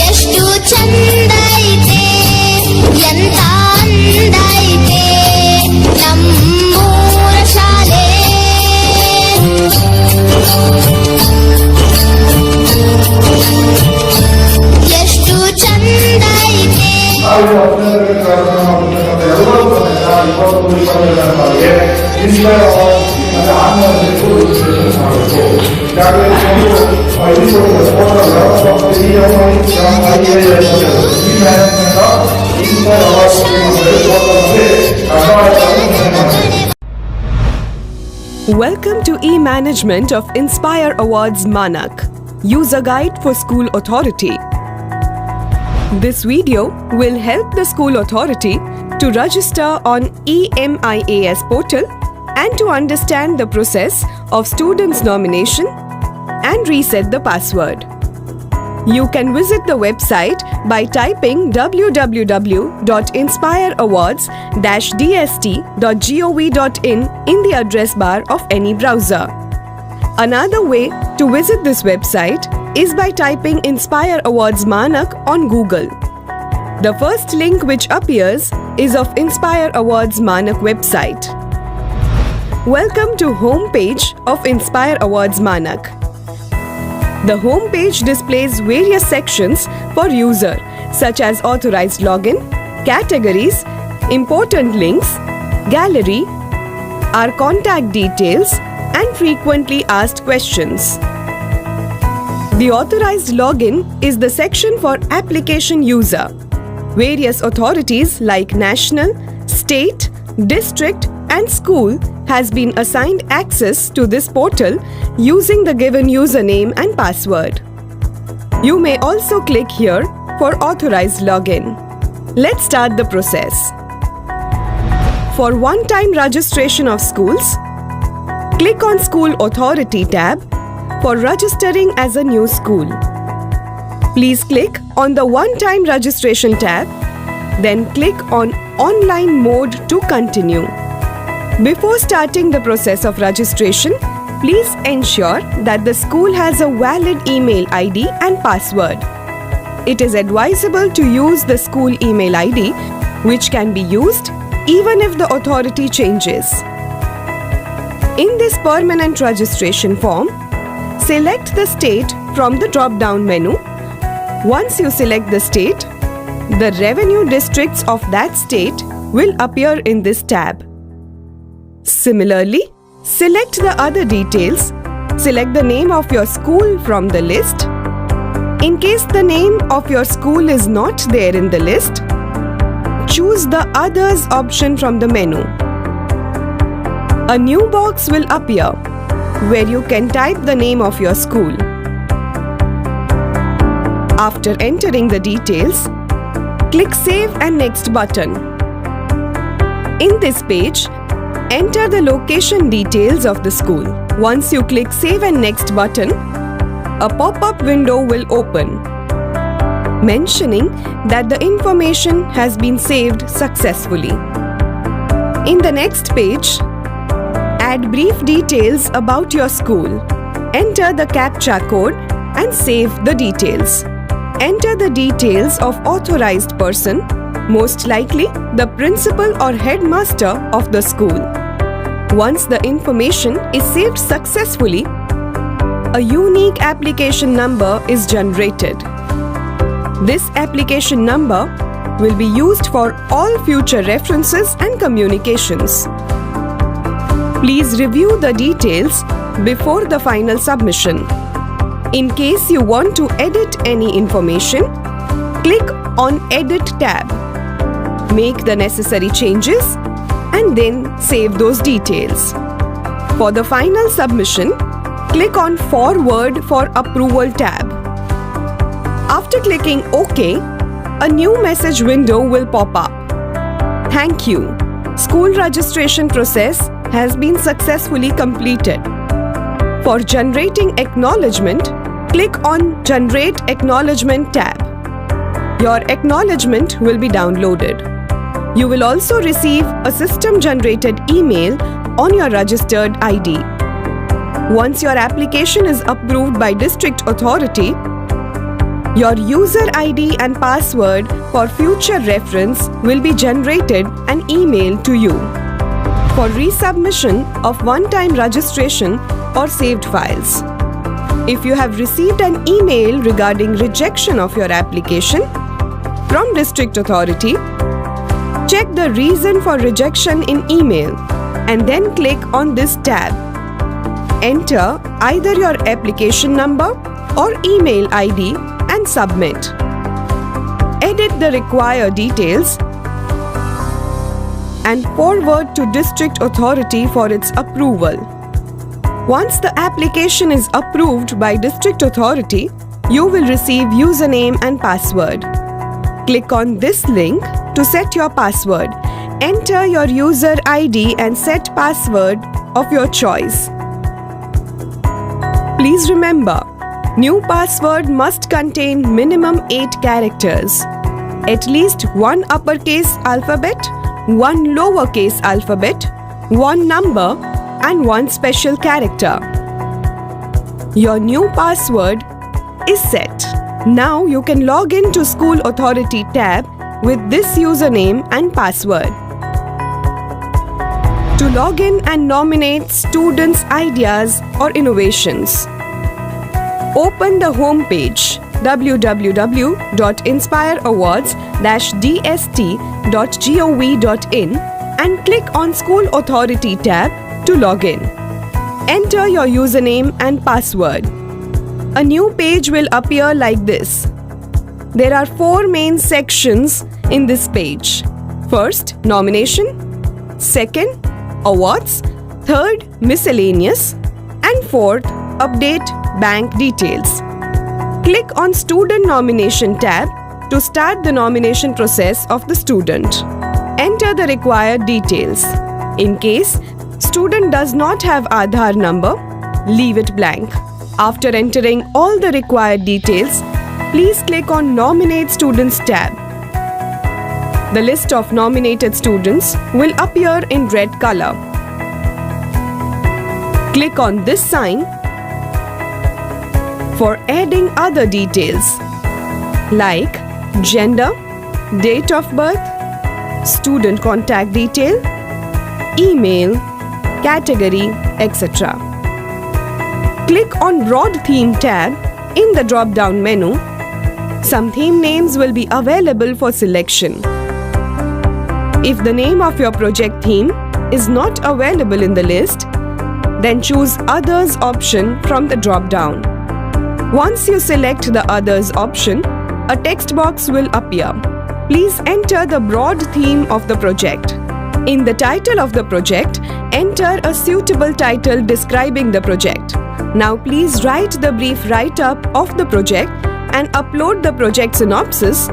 ಎಷ್ಟು ಚಂದ ಐತೆ ಎಂತ ಅಂದ ಐತೆ ನಮ್ಮೂರ ಶಾಲೆ ಎಷ್ಟು ಚಂದ ಐತೆ Welcome to E-Management of Inspire Awards Manak, User Guide for School Authority. This video will help the school authority to register on EMIAS portal and to understand the process of students' nomination and reset the password. You can visit the website by typing www.inspireawards-dst.gov.in in the address bar of any browser. Another way to visit this website is by typing Inspire Awards Manak on Google. The first link which appears is of Inspire Awards Manak website. Welcome to home page of Inspire Awards Manak. The home page displays various sections for user such as authorized login, categories, important links, gallery, our contact details and frequently asked questions. The authorized login is the section for application user. Various authorities like national, state, district and school has been assigned access to this portal using the given username and password. You may also click here for authorized login. Let's start the process. For one-time registration of schools, click on School Authority tab for registering as a new school. Please click on the one-time registration tab, then click on Online Mode to continue. Before starting the process of registration, please ensure that the school has a valid email ID and password. It is advisable to use the school email ID, which can be used even if the authority changes. In this permanent registration form, select the state from the drop-down menu. Once you select the state, the revenue districts of that state will appear in this tab. Similarly, select the other details. Select the name of your school from the list. In case the name of your school is not there in the list, choose the Others option from the menu. A new box will appear where you can type the name of your school. After entering the details, click Save and Next button. In this page, enter the location details of the school. Once you click Save and Next button, a pop-up window will open, mentioning that the information has been saved successfully. In the next page, add brief details about your school. Enter the CAPTCHA code and save the details. Enter the details of authorized person, most likely the principal or headmaster of the school. Once the information is saved successfully, a unique application number is generated. This application number will be used for all future references and communications. Please review the details before the final submission. In case you want to edit any information, click on Edit tab. Make the necessary changes and then save those details. For the final submission, click on Forward for Approval tab. After clicking OK, a new message window will pop up. Thank you. School registration process has been successfully completed. For generating acknowledgement, click on Generate Acknowledgement tab. Your acknowledgement will be downloaded. You will also receive a system-generated email on your registered ID. Once your application is approved by district authority, your user ID and password for future reference will be generated and emailed to you for resubmission of one-time registration or saved files. If you have received an email regarding rejection of your application from district authority, check the reason for rejection in email and then click on this tab. Enter either your application number or email ID and submit. Edit the required details and forward to district authority for its approval. Once the application is approved by district authority, you will receive username and password. Click on this link to set your password. Enter your user ID and set password of your choice. Please remember, new password must contain minimum 8 characters, at least one uppercase alphabet, one lowercase alphabet, one number, and one special character. Your new password is set. Now you can log in to School Authority tab with this username and password. To log in and nominate students' ideas or innovations, open the home page www.inspireawards-dst.gov.in and click on School Authority tab to log in. Enter your username and password. A new page will appear like this. There are 4 main sections in this page. First, nomination. Second, awards. Third, miscellaneous. And fourth, update bank details. Click on Student Nomination tab to start the nomination process of the student. Enter the required details. In case student does not have Aadhaar number, leave it blank. After entering all the required details, please click on Nominate Students tab. The list of nominated students will appear in red color. Click on this sign for adding other details like gender, date of birth, student contact detail, email, category, etc. Click on Broad Theme tab in the drop-down menu. Some theme names will be available for selection. If the name of your project theme is not available in the list, then choose Others option from the drop-down. Once you select the Others option, a text box will appear. Please enter the broad theme of the project. In the title of the project, enter a suitable title describing the project. Now please write the brief write-up of the project and upload the project synopsis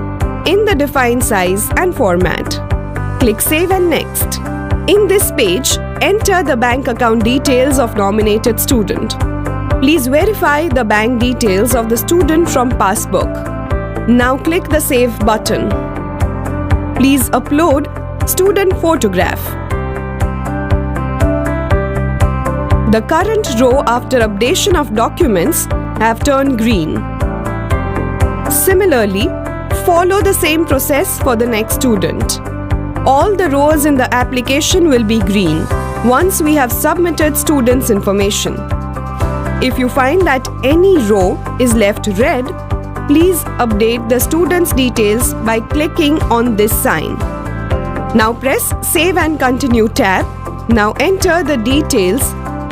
in the defined size and format. Click Save and Next. In this page, enter the bank account details of nominated student. Please verify the bank details of the student from passbook. Now click the Save button. Please upload student photograph. The current row after updation of documents have turned green. Similarly, follow the same process for the next student. All the rows in the application will be green once we have submitted students' information. If you find that any row is left red, please update the student's details by clicking on this sign. Now press Save and Continue tab. Now enter the details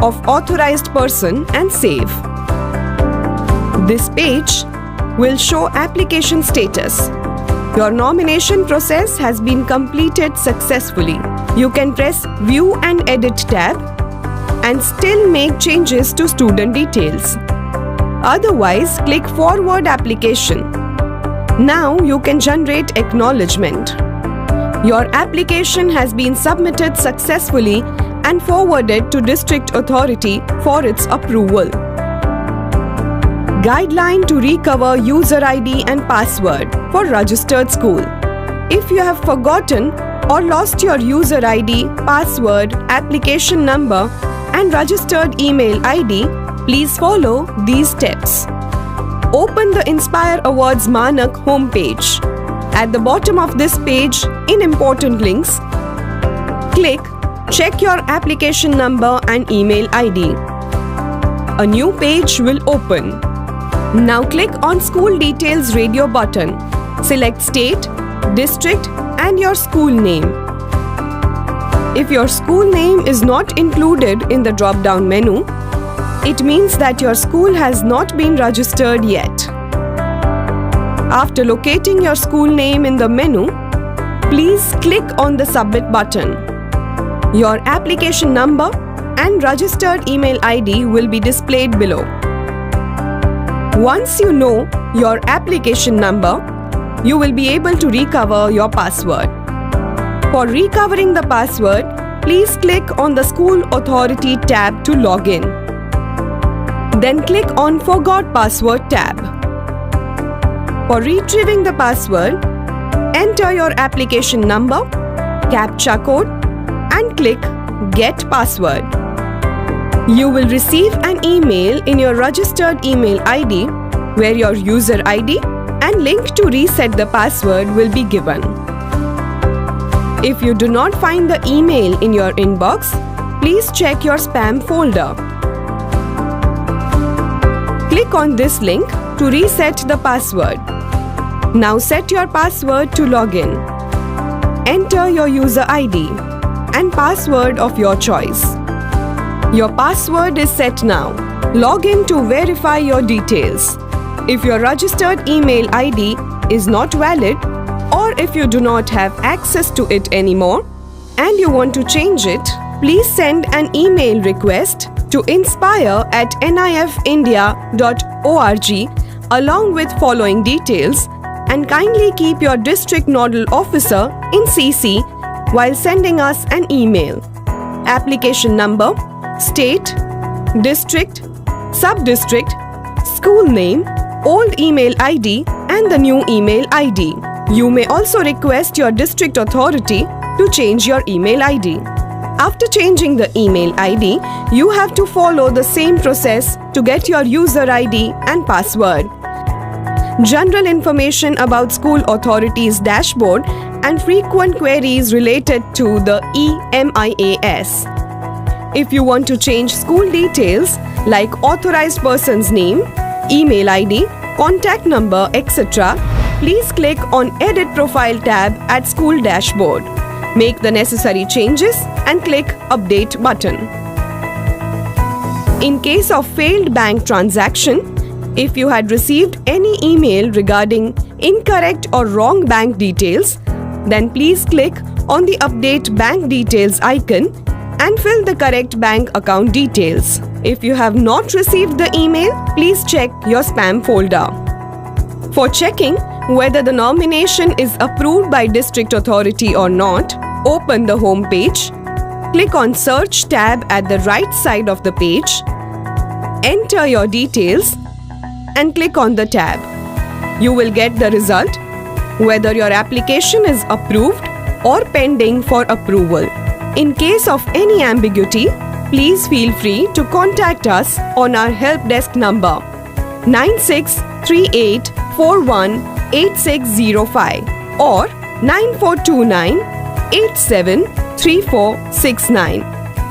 of authorized person and save. This page will show application status. Your nomination process has been completed successfully. You can press View and Edit tab and still make changes to student details. Otherwise, click Forward Application. Now you can generate acknowledgement. Your application has been submitted successfully and forwarded to District Authority for its approval. Guideline to recover user ID and password for registered school. If you have forgotten or lost your user ID, password, application number and registered email ID, please follow these steps. Open the Inspire Awards Manak homepage. At the bottom of this page, in important links, click Check your application number and email ID. A new page will open. Now click on School Details radio button. Select state, district and your school name. If your school name is not included in the drop-down menu, it means that your school has not been registered yet. After locating your school name in the menu, please click on the Submit button. Your application number and registered email ID will be displayed below. Once you know your application number, you will be able to recover your password. For recovering the password, please click on the School Authority tab to log in. Then click on Forgot Password tab. For retrieving the password, enter your application number, CAPTCHA code and click Get Password. You will receive an email in your registered email ID where your user ID and link to reset the password will be given. If you do not find the email in your inbox, please check your spam folder. Click on this link to reset the password. Now set your password to log in. Enter your user ID and password of your choice. Your password is set now. Log in to verify your details. If your registered email ID is not valid or if you do not have access to it anymore and you want to change it, please send an email request to inspire@nifindia.org along with following details and kindly keep your district nodal officer in CC while sending us an email. Application number, state, district, sub-district, school name, old email ID and the new email ID. You may also request your district authority to change your email ID. After changing the email ID, you have to follow the same process to get your user ID and password. General information about School Authority's dashboard and frequent queries related to the EMIAS. If you want to change school details like authorized person's name, email ID, contact number, etc., please click on Edit Profile tab at School Dashboard. Make the necessary changes and click Update button. In case of failed bank transaction, if you had received any email regarding incorrect or wrong bank details, then please click on the Update Bank Details icon and fill the correct bank account details. If you have not received the email, please check your spam folder. For checking whether the nomination is approved by District Authority or not, open the home page, click on Search tab at the right side of the page, enter your details and click on the tab. You will get the result whether your application is approved or pending for approval. In case of any ambiguity, please feel free to contact us on our help desk number 9638418605 or 9429873469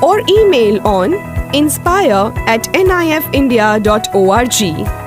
or email on inspire@nifindia.org.